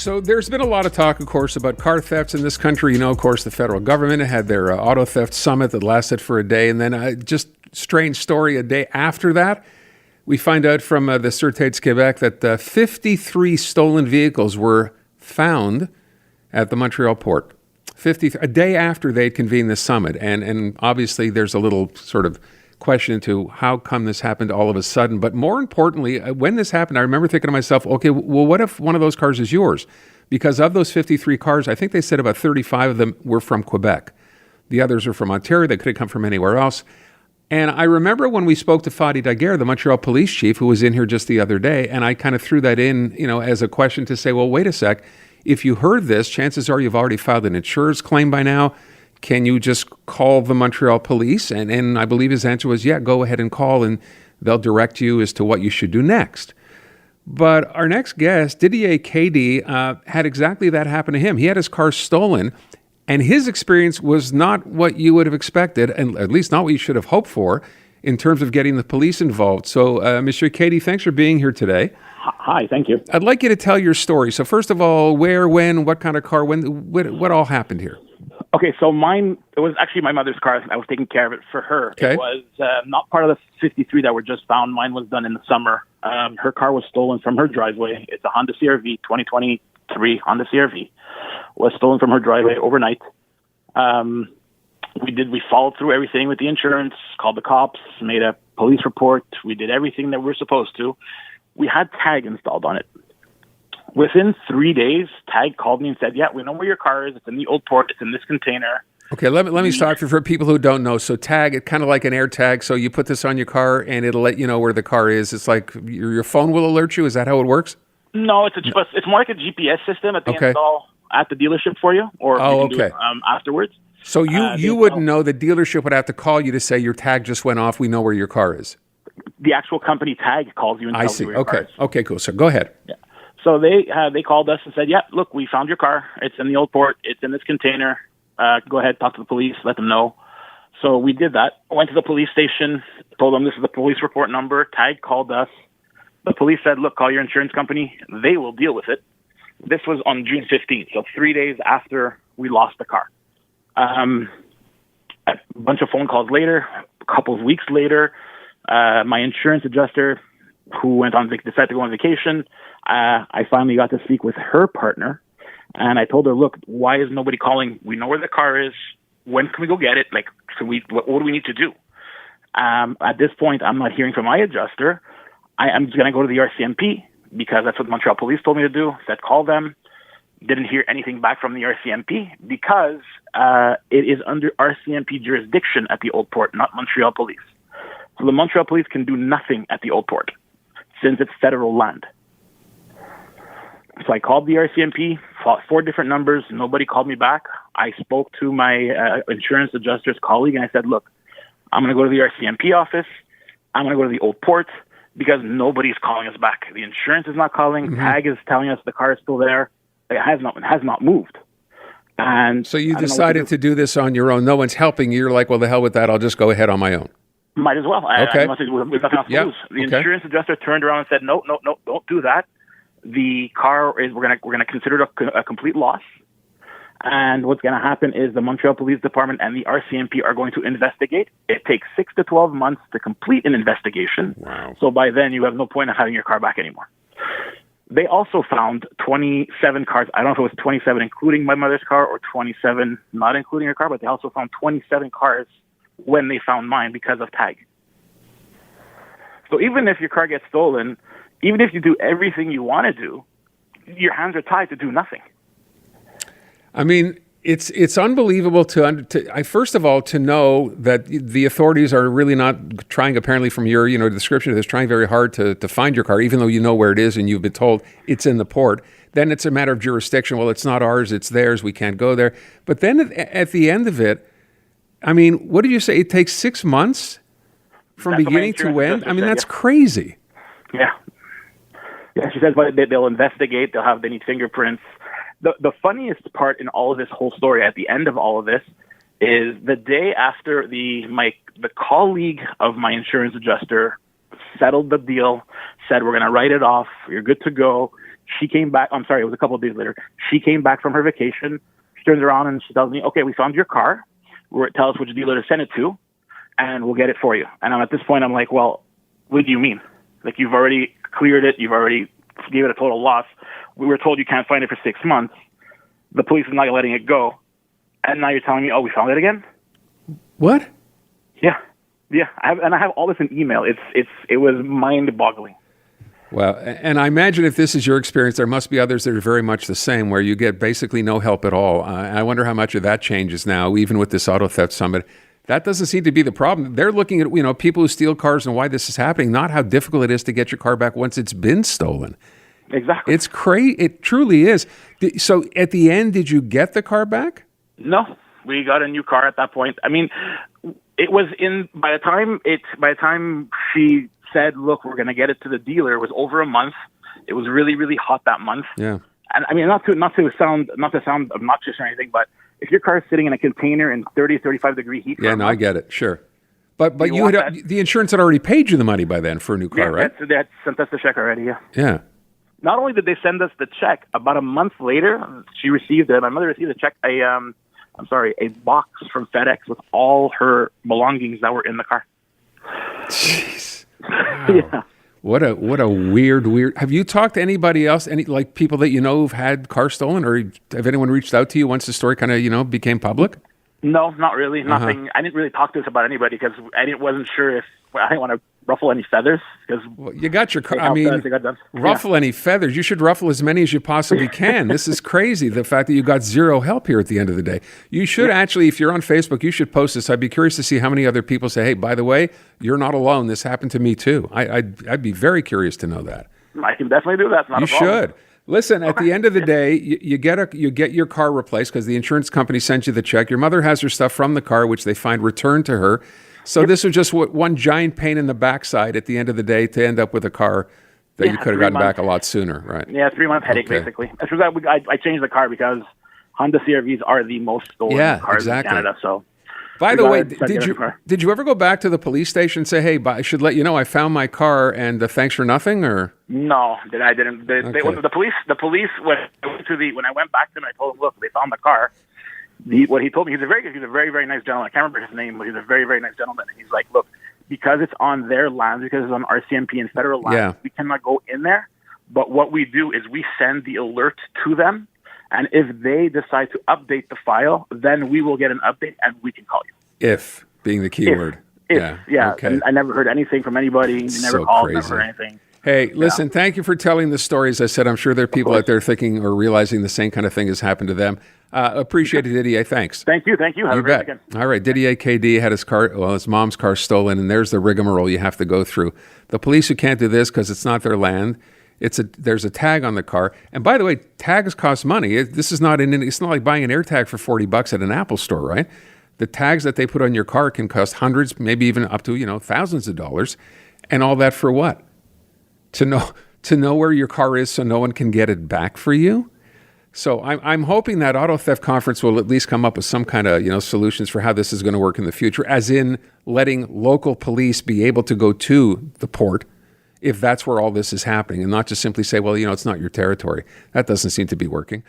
So there's been a lot of talk, of course, about car thefts in this country. Of course, the federal government had their auto theft summit that lasted for a day. And then just strange story, a day after that, we find out from the Sûreté de Québec that 53 stolen vehicles were found at the Montreal port. A day after they had convened the summit. And obviously there's a little sort of question into how come this happened all of a sudden. But more importantly, when this happened, I remember thinking to myself, okay, well, what if one of those cars is yours? Because of those 53 cars, I think they said about 35 of them were from Quebec. The others are from Ontario. They could have come from anywhere else. And I remember when we spoke to Fadi Daguerre, the Montreal police chief, who was in here just the other day, and I kind of threw that in, as a question to say, well, wait a sec. If you heard this, chances are you've already filed an insurance claim by now. Can you just call the Montreal police? And I believe his answer was, yeah, go ahead and call, and they'll direct you as to what you should do next. But our next guest, Didier Kaydee, had exactly that happen to him. He had his car stolen, and his experience was not what you would have expected, and at least not what you should have hoped for, in terms of getting the police involved. So, Mr. Kaydee, thanks for being here today. Hi, thank you. I'd like you to tell your story. So first of all, where, when, what kind of car, what all happened here? Okay, so it was actually my mother's car. I was taking care of it for her. Okay. It was not part of the 53 that were just found. Mine was done in the summer. Her car was stolen from her driveway. It's a Honda CR-V, 2023 Honda CR-V. Was stolen from her driveway overnight. We followed through everything with the insurance, called the cops, made a police report. We did everything that we're supposed to. We had tag installed on it. Within 3 days, Tag called me and said, yeah, we know where your car is. It's in the old port. It's in this container. Okay, let me start for people who don't know. So tag, it's kind of like an air tag. So you put this on your car and it'll let you know where the car is. It's like your phone will alert you. Is that how it works? No, it's more like a GPS system that they install at the dealership for you, or you can do it afterwards. So you wouldn't know. The dealership would have to call you to say your tag just went off. We know where your car is. The actual company Tag calls you and tells you where your car is. Okay, cool. So go ahead. Yeah. So they called us and said, yeah, look, we found your car. It's in the old port. It's in this container. Go ahead, talk to the police, let them know. So we did that. Went to the police station, told them this is the police report number. Tag called us. The police said, look, call your insurance company. They will deal with it. This was on June 15th, so 3 days after we lost the car. A bunch of phone calls later, a couple of weeks later, my insurance adjuster, who decided to go on vacation, I finally got to speak with her partner, and I told her, look, why is nobody calling? We know where the car is. When can we go get it? What do we need to do? At this point, I'm not hearing from my adjuster. I'm just going to go to the RCMP because that's what Montreal Police told me to do. Said call them. Didn't hear anything back from the RCMP because it is under RCMP jurisdiction at the Old Port, not Montreal Police. So the Montreal Police can do nothing at the Old Port since it's federal land. So I called the RCMP, 4 different numbers. Nobody called me back. I spoke to my insurance adjuster's colleague, and I said, look, I'm going to go to the RCMP office. I'm going to go to the Old Port because nobody's calling us back. The insurance is not calling. Mm-hmm. Tag is telling us the car is still there. It has not moved. And so you decided to do this on your own. No one's helping you. You're like, well, the hell with that. I'll just go ahead on my own. Might as well. Okay. We've nothing else to lose. The insurance adjuster turned around and said, no, don't do that. The car is, we're gonna consider it a complete loss. And what's going to happen is the Montreal Police Department and the RCMP are going to investigate. It takes 6 to 12 months to complete an investigation. Wow. So by then you have no point in having your car back anymore. They also found 27 cars. I don't know if it was 27 including my mother's car or 27 not including her car, but they also found 27 cars when they found mine because of tag. So even if your car gets stolen, even if you do everything you want to do, your hands are tied to do nothing. I mean, it's unbelievable first of all, to know that the authorities are really not trying, apparently from your description of this, trying very hard to find your car, even though you know where it is and you've been told it's in the port. Then it's a matter of jurisdiction. Well, it's not ours, it's theirs. We can't go there. But then at the end of it, I mean, what did you say? It takes 6 months from beginning to end? I mean, that's crazy. Yeah. Yeah, she says they'll investigate. They need fingerprints. The funniest part in all of this whole story, at the end of all of this, is the day after the colleague of my insurance adjuster settled the deal, said, we're going to write it off, you're good to go, She came back. I'm sorry, it was a couple of days later. She came back from her vacation. She turns around and she tells me, "Okay, we found your car. Tell us which dealer to send it to, and we'll get it for you." And at this point, I'm like, "Well, what do you mean? Like, you've already cleared it. You've already gave it a total loss. We were told you can't find it for 6 months. The police is not letting it go, and now you're telling me, oh, we found it again?" What? Yeah. I have all this in email. It was mind-boggling. Well, and I imagine if this is your experience, there must be others that are very much the same, where you get basically no help at all. I wonder how much of that changes now, even with this auto theft summit. That doesn't seem to be the problem. They're looking at people who steal cars and why this is happening, not how difficult it is to get your car back once it's been stolen. Exactly. It's crazy. It truly is. So at the end, did you get the car back? No, we got a new car at that point. I mean, it was by the time she said, "Look, we're going to get it to the dealer," it was over a month. It was really, really hot that month. Yeah. And I mean, not to sound obnoxious or anything, but if your car is sitting in a container in 30, 35 degree heat. Yeah, no, I get it. Sure. But the insurance had already paid you the money by then for a new car, right? They had sent us the check already, yeah. Yeah. Not only did they send us the check, about a month later, my mother received a check, a box from FedEx with all her belongings that were in the car. Jeez. Wow. Yeah. What a weird. Have you talked to anybody else, like people that you know who've had cars stolen, or have anyone reached out to you once the story kind of, became public? No, not really. Nothing. I didn't really talk to this about anybody because wasn't sure if I didn't want to ruffle any feathers. Because you got your car. I mean, ruffle any feathers. You should ruffle as many as you possibly can. This is crazy. The fact that you got zero help here at the end of the day. You should actually, if you're on Facebook, you should post this. I'd be curious to see how many other people say, "Hey, by the way, you're not alone. This happened to me too." I'd be very curious to know that. I can definitely do that. Not a problem. You should. Listen, at the end of the day, you get your car replaced because the insurance company sent you the check. Your mother has her stuff from the car, which they find returned to her. So this was just one giant pain in the backside at the end of the day to end up with a car that you could have gotten back a lot sooner, right? Yeah, 3-month headache, basically. I changed the car because Honda CR-Vs are the most stolen cars in Canada. So, by the way, did you ever go back to the police station and say, "Hey, I should let you know I found my car and thanks for nothing"? Or no, I didn't. The police when I went back to them, I told them, "Look, they found the car." What he told me, he's a very, very nice gentleman. I can't remember his name, but he's a very, very nice gentleman. And he's like, "Look, because it's on their land, because it's on RCMP and federal land, we cannot go in there. But what we do is we send the alert to them. And if they decide to update the file, then we will get an update and we can call you." If being the key word. Yeah. Okay. And I never heard anything from anybody. Never called, never heard anything. Hey, listen, thank you for telling the story. As I said, I'm sure there are people out there thinking or realizing the same kind of thing has happened to them. Appreciate it, Didier. Thanks. Thank you. Have a great weekend. All right. Didier Kaydee had his mom's car stolen, and there's the rigmarole you have to go through. The police who can't do this because it's not their land. There's a tag on the car. And by the way, tags cost money. It's not like buying an air tag for $40 at an Apple store, right? The tags that they put on your car can cost hundreds, maybe even up to, thousands of dollars. And all that for what? To know where your car is so no one can get it back for you? So I'm hoping that auto theft conference will at least come up with some kind of solutions for how this is going to work in the future, as in letting local police be able to go to the port if that's where all this is happening, and not just simply say, well, it's not your territory. That doesn't seem to be working.